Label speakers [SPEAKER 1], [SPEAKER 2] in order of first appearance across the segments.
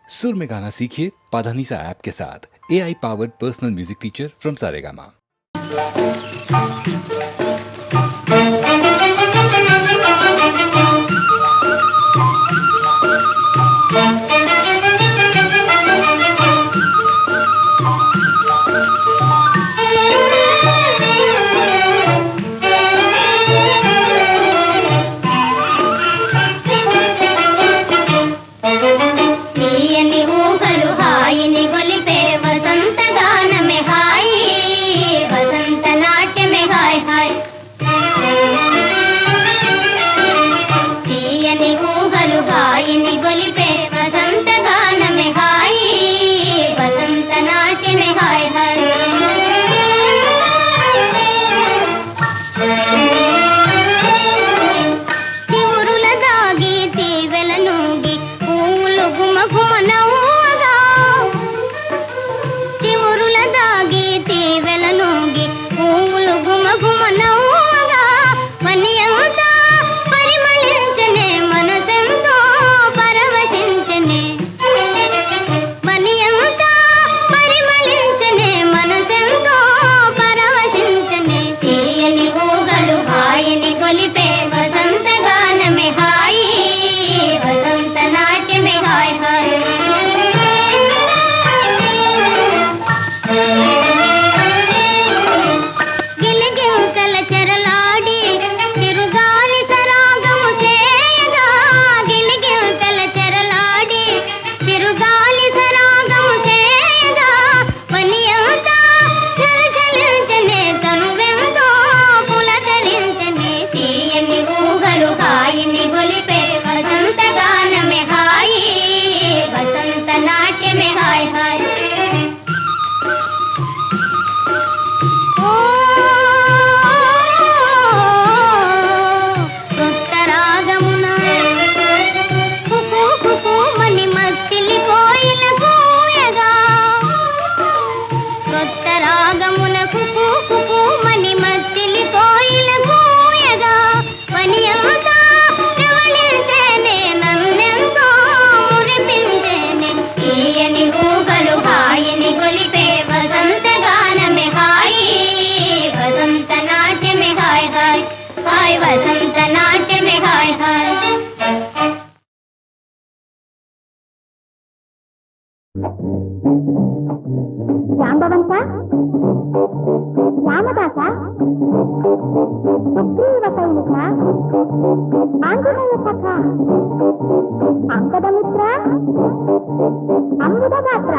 [SPEAKER 1] सुर में गाना सीखिए पाधानीसा ऐप के साथ। AI powered personal music teacher from Saregama.
[SPEAKER 2] Jambavanta Ramadasa Sugriva సైనిక ఆంజనేయ సఖ అంకదమిత్ర అమృతగాత్ర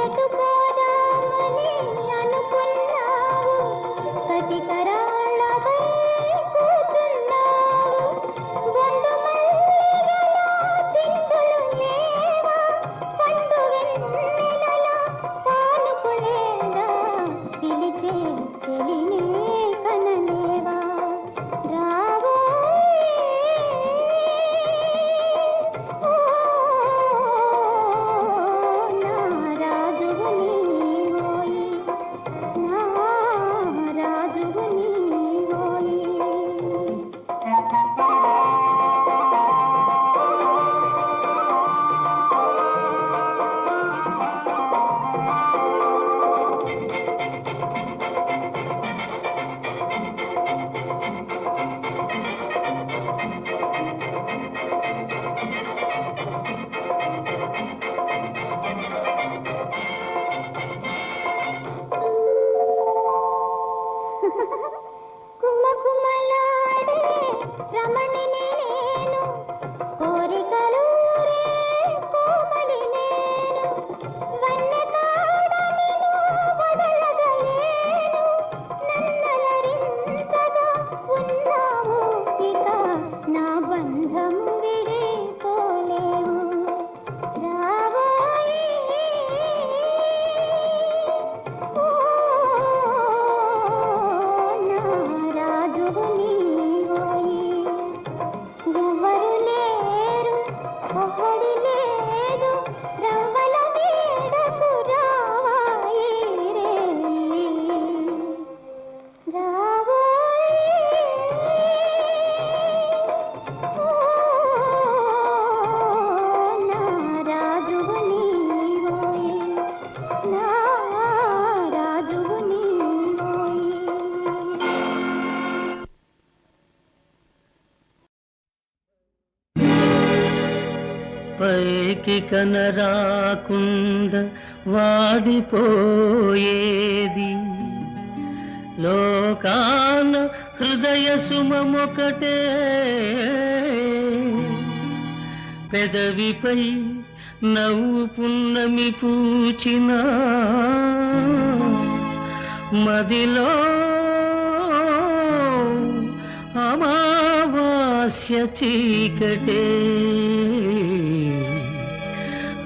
[SPEAKER 2] ఎటు పోదామని అనుకున్నావు
[SPEAKER 3] కంటికి కనరాకుండా వాడిపోయేది లోకాన హృదయ సుమమొకటే పెదవిపై నవ్వు పున్నమి పూచిన మదిలో అమావాస్య చీకటే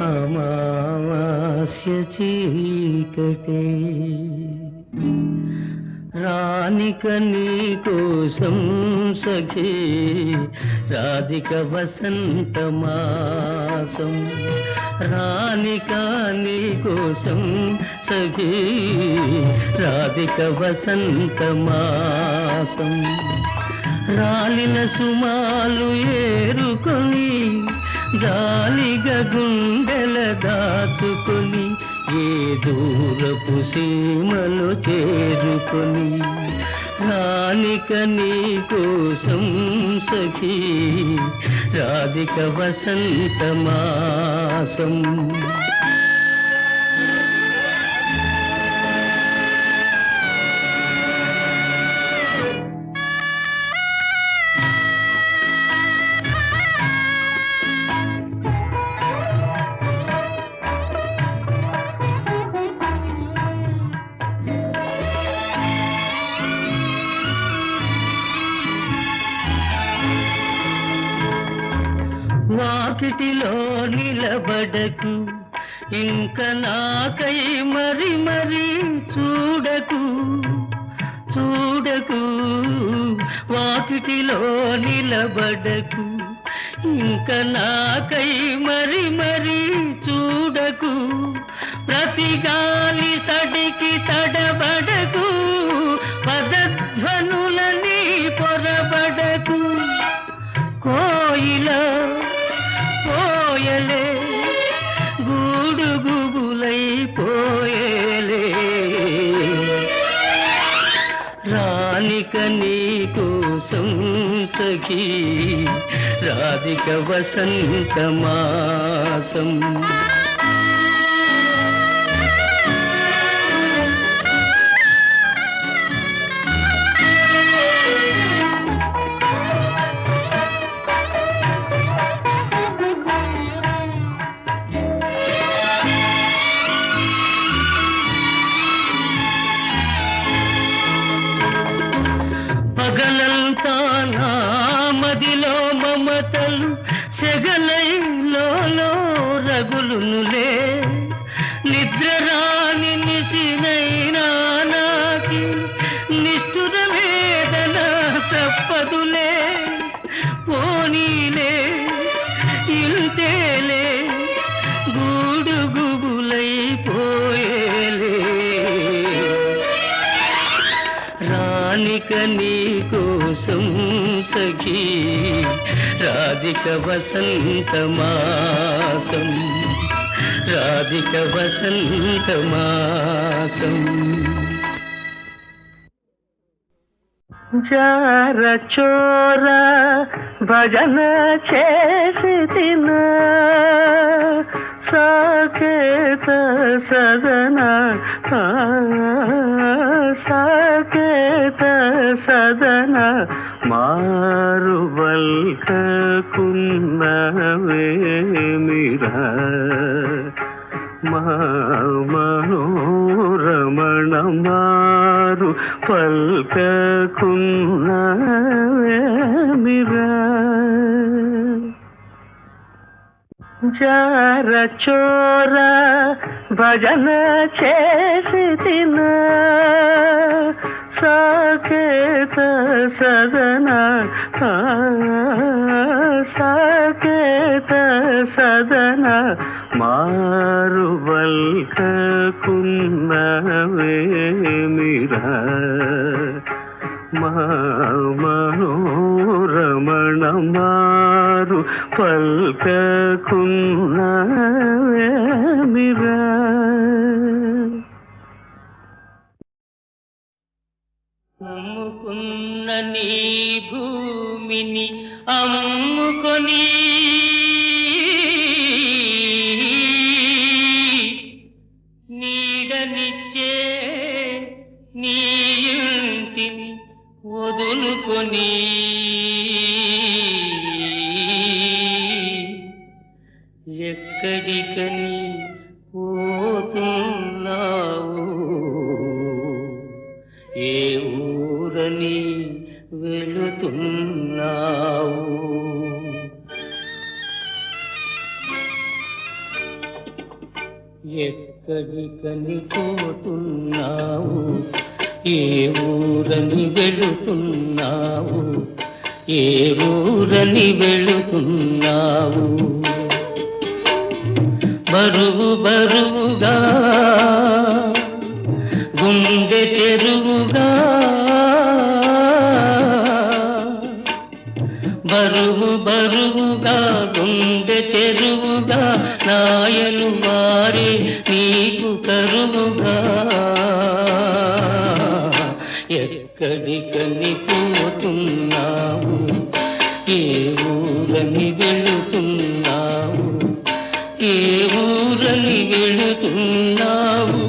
[SPEAKER 3] అమావాస్య చీకటే రానిక నీ కోసం సఖీ రాధిక వసంత మాసం రానిక నీ కోసం సఖీ రాధిక వసంత మాసం రాలిన సుమాలు ఏరుకొని జాలిగా గుండెల దాచుకొని ఏ దూరపు సీమలో చేరుకొని రానిక నీ కోసం సఖీ రాధిక వసంత మాసం వాకిటిలో నిలబడకు ఇంక నాకై మరి మరి చూడకు చూడకు వాకిటిలో నిలబడకు ఇంక నాకై మరి మరి చూడకు ప్రతి గాలి సడికి తడబడకు పదధ్వనులని పొరబడకు కోయిల పోయలే గూడు గుబులై పోయలే రానిక నీ కోసం సఖీ రాధిక వసంత మాసం పగలంతా నా మదిలో మమతలు సెగలైలో రగులునులే నిద్ర రాని నిసినైనా నాకి నిష్ఠుర వేదన తప్పదులే పోనీలే ఇంతేలే గూడు గుబులైపోయేలే రానిక నీ కోసం సఖీ రాధిక వసంత మాసం రాధిక వసంత మాసం జార చోర భజన చేసి తిన సాకేత సదన సాకేత సదన మారువల్కున్నవేమిరా మనోరమణ మారు పల్కకున్నవేమిరా జార చోర భజన చేసి తిన సాకేత సదన సాకేత సదన మారువల్కకున్నవేమిరా మనోరమణ మారు పల్కకున్నవేమిరా అమ్ముకున్న నీ భూమిని అమ్ముకొని నీడనిచ్చే నీ ఇంటిని వదులుకొని ఎక్కడికని పోతున్నావు ఏ ఊరని వెళుతున్నావు ఎక్కడికని పోతున్నావు ఏ ఊరని వెళుతున్నావు ఏ ఊరని వెళుతున్నావు బరువు బరువుగా గుండె చెరువుగా బరువు బరువుగా గుండె చెరువుగా నాయలు వారే నీకు కరువుగా ఎక్కడికని పోతున్నావు ఏ ఊరని వెళుతున్నావు ఏ ఊరని వెళుతున్నావు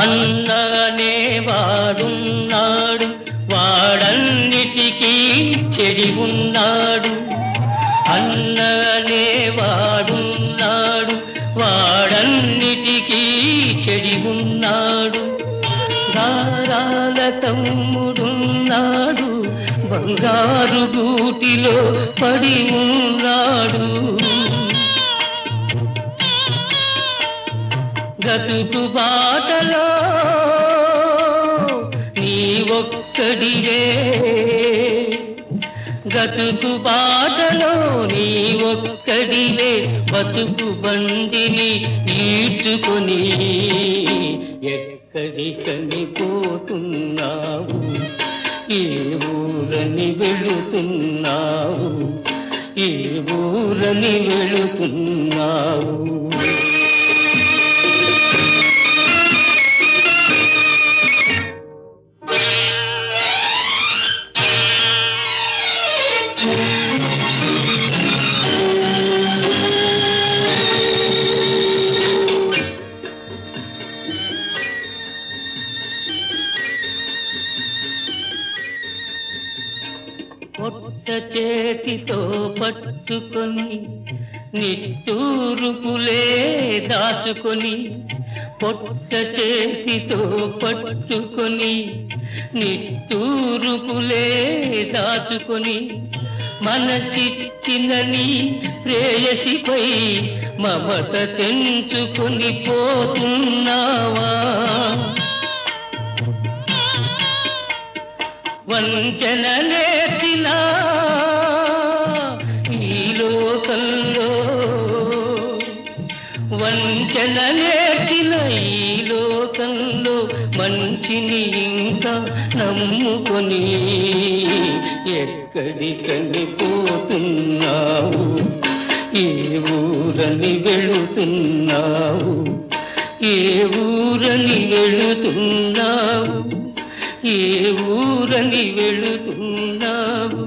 [SPEAKER 3] అన్ననే వాడున్నాడు వాడన్నిటికీ చెడి ఉన్నాడు అన్ననే వాడున్నాడు వాడన్నిటికీ చెడి ఉన్నాడు గారాల తమ్ముడున్నాడు బంగారు గూటిలో పడి ఉన్నాడు గతుకు బాటలో నీ ఒక్కడివే గతుకు బాటలో నీ ఒక్కడివే బతుకు బండిని ఈడ్చుకొని ఎక్కడికని పోతున్నావు ఏ ఊరని వెళుతున్నావు ఏ ఊరని వెళుతున్నావు పొట్ట చేతితో పట్టుకొని నిట్టూరుపులే దాచుకొని పొట్ట చేతితో పట్టుకొని నిట్టూరుపులే దాచుకొని మనసిచ్చినని ప్రేయసిపై మమత తెంచుకొని పోతున్నావా వంచన నేర్చిన ఈ లోకంలో వంచన నేర్చిన ఈ లోకంలో మంచిని ఇంకా నమ్ముకొని ఎక్కడికని పోతున్నావు ఏ ఊరని వెళుతున్నావు ఏ ఊరని వెళుతున్నావు ఏ ఊరని వెళుతున్నావు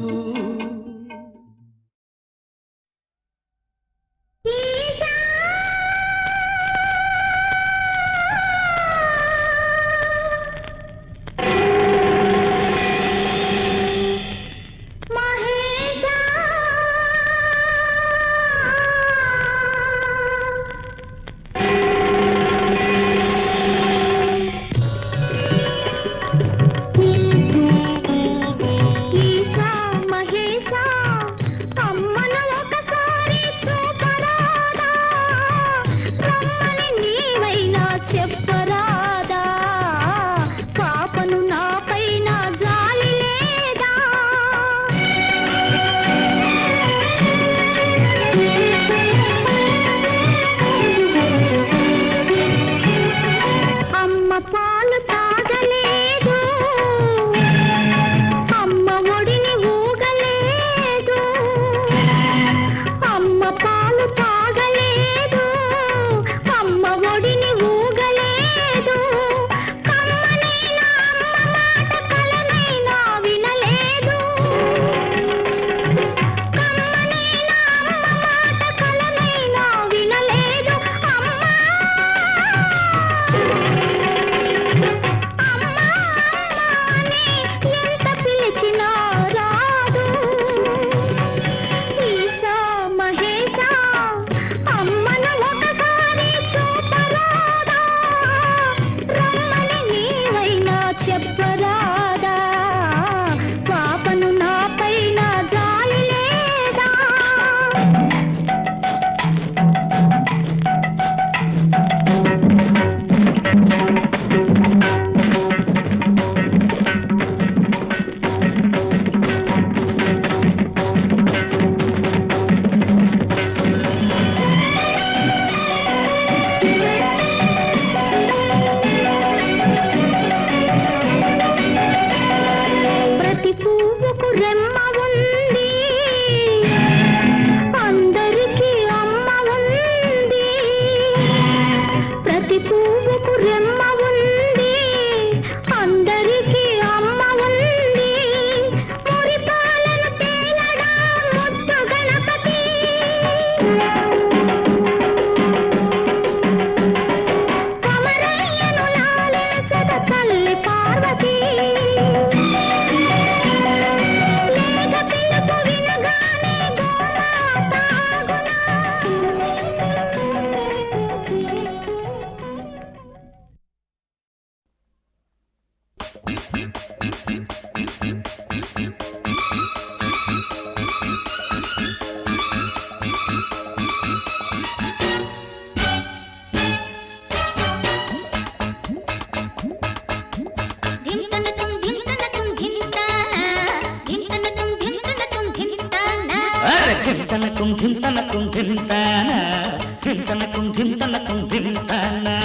[SPEAKER 3] అరే ధింతనకుం ధింతనకుం ధింతానా ధింతనకుం ధింతనకుం ధింతానా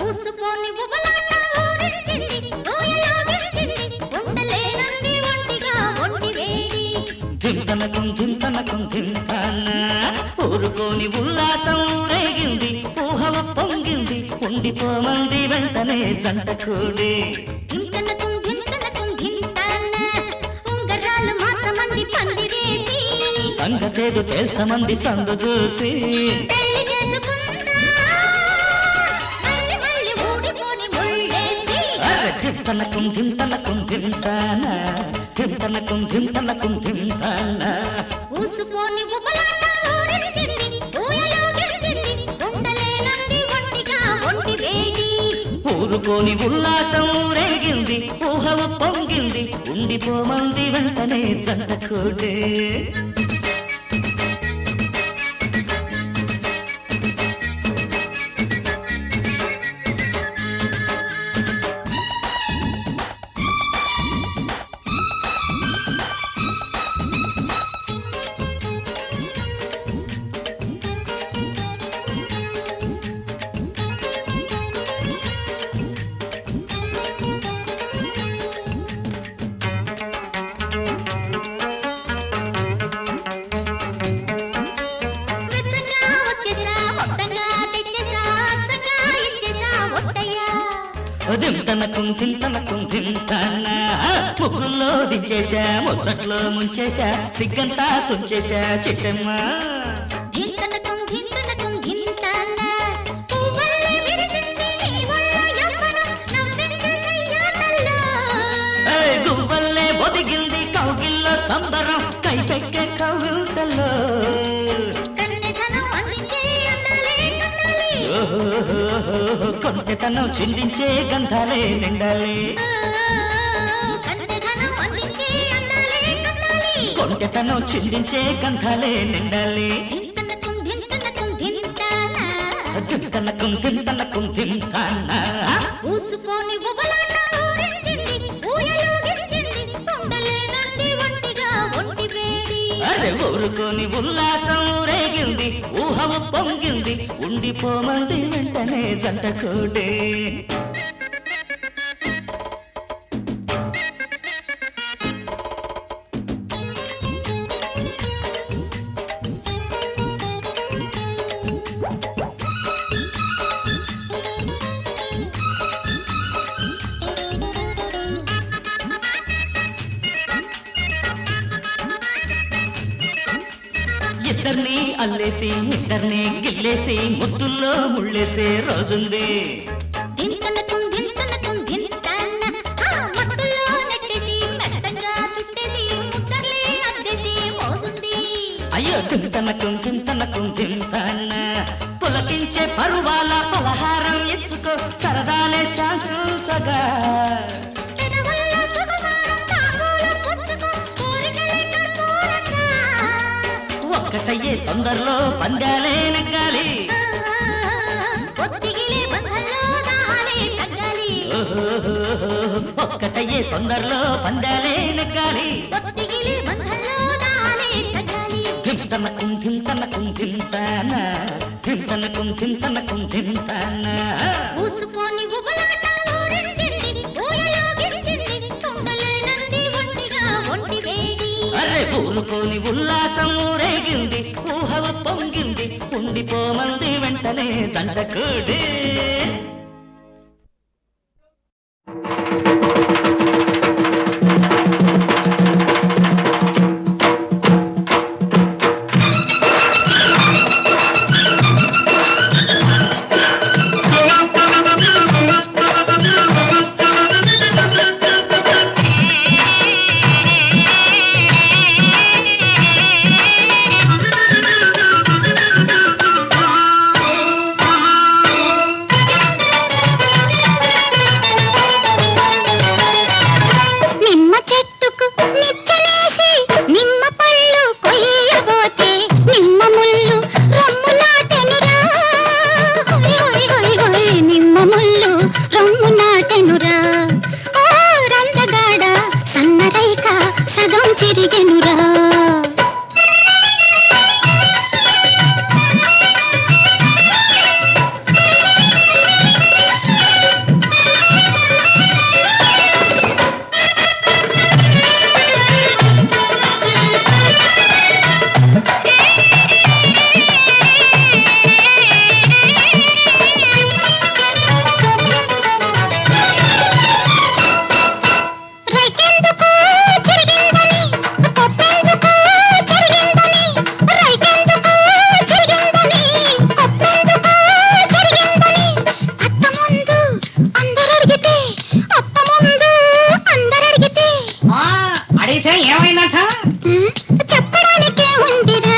[SPEAKER 2] ఊసుపోని ఉబలాట ఊరించింది ఊయలో గిరిచింది ఉండలేనంది ఒంటిగా ఒంటి వేడి
[SPEAKER 3] ధింతనకుం ధింతనకుం ధింతానా ఊరుకోని ఉల్లాసం రేగింది ఊహవ పొంగింది ఉండిపోమంది వెంటనే జంట కూడి
[SPEAKER 2] ధింతనకుం ధింతనకుం ధింతానా ఉంగరాలు మాసమంది పందిరేసి
[SPEAKER 3] సంగతేదు తేల్చమంది సందు చూసి
[SPEAKER 2] పెళ్లి చేసుకుందా మళ్ళీ మళ్ళీ ఊడిపోని ముళ్ళేసి
[SPEAKER 3] అరే ధింతనకుం ధింతనకుం ధింతానా ధింతనకుం ధింతనకుం ధింతానా
[SPEAKER 2] ఊసుపోని ఉబలాట ఊరించింది ఊయలో గిరిచింది ఉండలేనంది ఒంటిగా ఒంటి వేడి
[SPEAKER 3] ఊరుకోని ఉల్లాసం రేగింది ఊహవ పొంగింది ఉండిపోమంది వెంటనే జంట కూడే
[SPEAKER 2] వెచ్చగా వచ్చేసా మొత్తంగా తెచ్చేసా అచ్చగా ఇచ్చేసా ఒట్టయ్యా
[SPEAKER 3] దింతనకుం దింతనకుం దింతనా ముగ్గుల్లో దించేశా ముచ్చట్లో ముంచేశా సిగ్గంతా తుంచేశా చిట్టమ్మ
[SPEAKER 2] ధింతనకుం ధింతనకుం ధింతానా పువ్వల్లే విరిసింది నీ ఒళ్ళో యవ్వనం నవ్వెందు సయ్యాటల్లో
[SPEAKER 3] గువ్వల్లే ఒదిగింది కౌగిల్లో సంబరం కైపెక్కే కవితల్లో
[SPEAKER 2] కన్నెతనం అందించే అందాలే కందాలి
[SPEAKER 3] కొంచెతనం చిందించే గంధాలే నిండాలి
[SPEAKER 2] కన్నెతనం అందించే అందాలే కందాలి
[SPEAKER 3] కొంచెతనం చిందించే గంధాలే నిండాలి
[SPEAKER 2] ధింతనకుం ధింతనకుం ధింతానా
[SPEAKER 3] దింతనకుం దింతనకుం దింతానా
[SPEAKER 2] ఊసుపోని ఉబలాట ఊరించింది ఊయలో గిరిచింది ఉండలేనంది ఒంటిగా ఒంటి వేడి
[SPEAKER 3] అరే ఊరుకోని ఉల్లాసం రేగింది ఊహవ పొంగింది ఉండిపోమంది వెంటనే జంట కూడే ఇద్దరిని అల్లేసి ఇద్దరిని గిల్లేసి ముద్దుల్లో ముళ్ళేసే రోజుంది
[SPEAKER 2] ధింతనకుం ధింతనకుం ధింతానా మత్తులో నెట్టేసి మెత్తంగా చుట్టేసి ముద్దర్లే అద్దేసి మోసుంది
[SPEAKER 3] అయ్యో దింతనకుం దింతనకుం దింతానా పులకించే పరువాల పలహారం ఇచ్చుకో సరదాలే శాంతించగా
[SPEAKER 2] పెదవుల్లో సుకుమారం తాంబూలం పుచ్చుకో కోరికలే కర్పూరంగా
[SPEAKER 3] ఒక్కటయ్యే తొందరలో పందాలే నెగ్గాలి
[SPEAKER 2] ఒత్తిగిలే బంధంలో దాహాలే తగ్గాలి
[SPEAKER 3] ఒక్కటయ్యే తొందరలో పందాలే నెగ్గాలి
[SPEAKER 2] ఒత్తిగిలే బంధంలో దాహాలే తగ్గాలి
[SPEAKER 3] ధింతనకుం ధింతనకుం ధింతానా ధింతనకుం ధింతనకుం ధింతానా
[SPEAKER 2] ఊసుపోని ఉబలాట ఊరించింది ఊయలో గిరిచింది ఉండలేనంది ఒంటిగా ఒంటి వేడి
[SPEAKER 3] అరే ఊరుకోని ఉల్లాసం రేగింది ఊహవ పొంగింది ఉండిపోమంది వెంటనే జంట కూడి
[SPEAKER 2] నిమ్మ చెట్టుకు నిచ్చనేసి నిమ్మ పళ్ళు కొయ్యబోతే నిమ్మ ముళ్ళు రమ్ము నాటెనురా హోయ్ హోయ్ హోయ్ నిమ్మ ముళ్ళు రమ్ము నాటెనురా ఓ రందగాడ సన్నరైక సగం చిరిగెనురా
[SPEAKER 3] ఏమైందంట?
[SPEAKER 2] చెప్పడానికే ఉందిరా,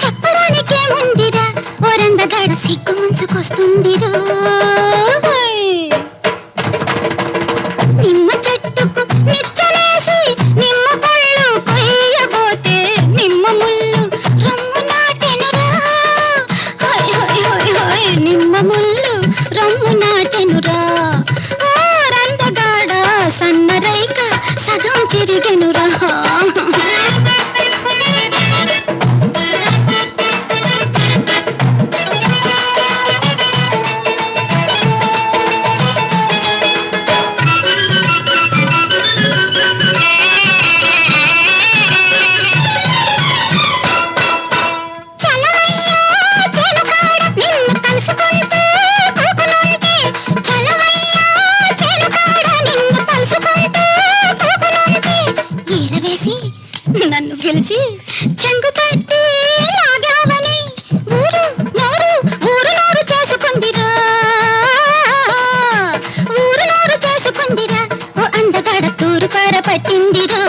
[SPEAKER 2] చెప్పడానికే ఉందిరా, ఓరందగాడ సిగ్గు ముంచుకొస్తుందిరా. నిమ్మ చెట్టుకు నిచ్చలేసి నిమ్మ పళ్ళు కొయ్యబోతే నిమ్మ ముళ్ళు రమ్ము నాటెనురా. హోయ్ హోయ్ హోయ్ హోయ్ నిమ్మ ముళ్ళు రమ్ము నాటెనురా. రందగాడ సన్నరైక సగం చిరిగెనురా. నన్ను పిలిచి చెంగు పెట్టి లాగావని ఊరు నోరు చేసుకుందిరా, ఊరు నోరు చేసుకుందిరా. ఓ అందగాడ తూరు పార పట్టిందిరా.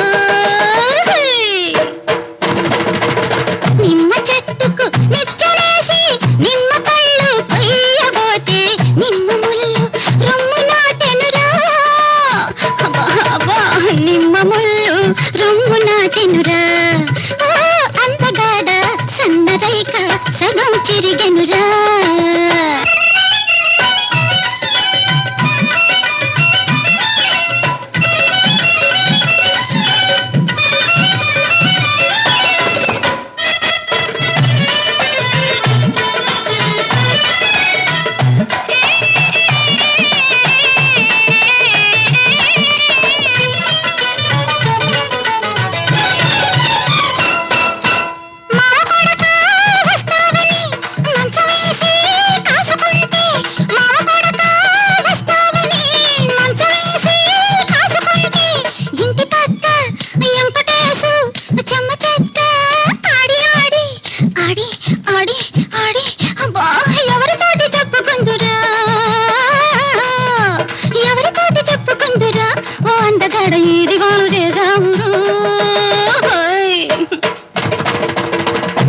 [SPEAKER 2] నిమ్మ చెట్టుకు నిచ్చలేసి నిమ్మ పళ్ళు కొయ్యబోతే నిమ్మ ముళ్ళు రొమ్ము నాటెనురా. అబ్బా నిమ్మ ముళ్ళు రొమ్ము నాటెనురా. అందగాడ సన్నరైక సగం చిరిగెనురా.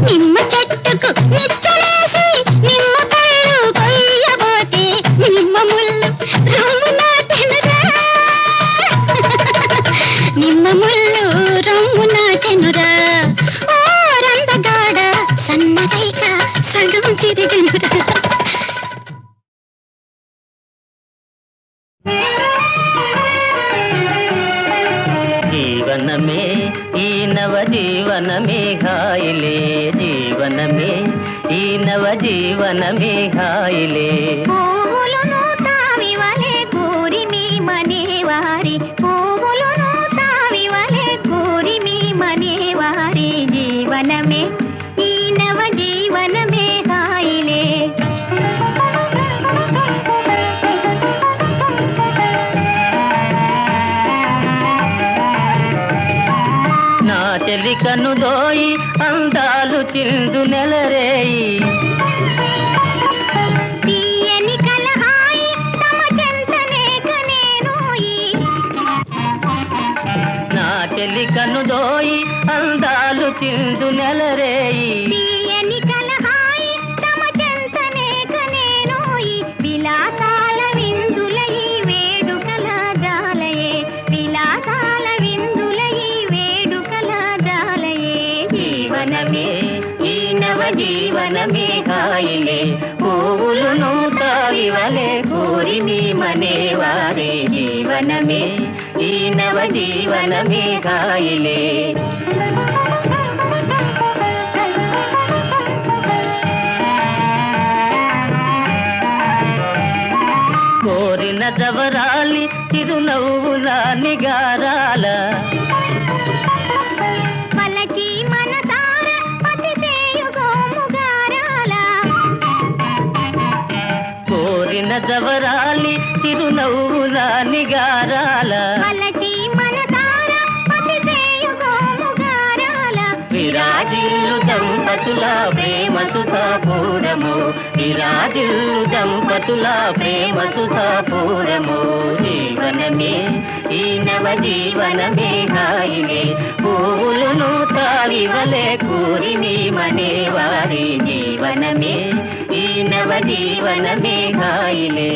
[SPEAKER 2] నిమ్మ చెట్టుకు నిచ్చలేసి నిమ్మ పళ్ళు కొయ్యబోతే నిమ్మ ముళ్ళు రొమ్ము నాటెనురా. నిమ్మ ముళ్ళు రొమ్ము నాటెనురా. ఓ రందగాడ సన్నరైక సగం చిరిగెనురా.
[SPEAKER 3] జీవనమే ఈ నవ జీవనమే ఘాయిలే, జీవనమే ఈ నవ జీవనమే ఘాయిలే.
[SPEAKER 2] పువ్వులను తావివలే కూరిమి మనేవారి, పువ్వులను తావివలే కూరిమి మనేవారి. జీవనమే ఈ నవ జీవనమే ఘాయిలే.
[SPEAKER 3] నా చెలి కనుదోయి అందాలు చిందు నెలరేయి,
[SPEAKER 2] తీయని కలహాయి తమ చెంతనే కనేనోయి.
[SPEAKER 3] నా చెలి కనుదోయి అందాలు చిందు నెలరేయి,
[SPEAKER 2] తీయని కలహాయి తమ చెంతనే కనేనోయి. విలాసాల విందులయి వేడుకల జాలయే, విలాసాల విందులయి వేడుకల జాలయే.
[SPEAKER 3] జీవనమే ఈ నవ జీవనమే ఘాయిలే, పువ్వులను తావివలే కోరిని మనేవారే. జీవనమే ఈ నవ జీవనమే ఘాయిలే. కోరిన జవరాలి చిరునవ్వుల నిగారాల,
[SPEAKER 2] పలకి మనసార పతిసేయు గోముగారాల.
[SPEAKER 3] కోరిన జవరాలి చిరునవ్వుల నిగారాల,
[SPEAKER 2] పలకి మనసార పతిసేయు గోముగారాల.
[SPEAKER 3] విరాజిల్లు దంపతుల ప్రేమ సుఖపూరము, విరాజిల్లు దంపతుల ప్రేమ సుధాపూరము జీవనమే ఈ నవ జీవనమే హాయిలే పువ్వులను తావివలే కూరిని మనేవారి జీవనమే ఈ నవ జీవనమే హాయిలే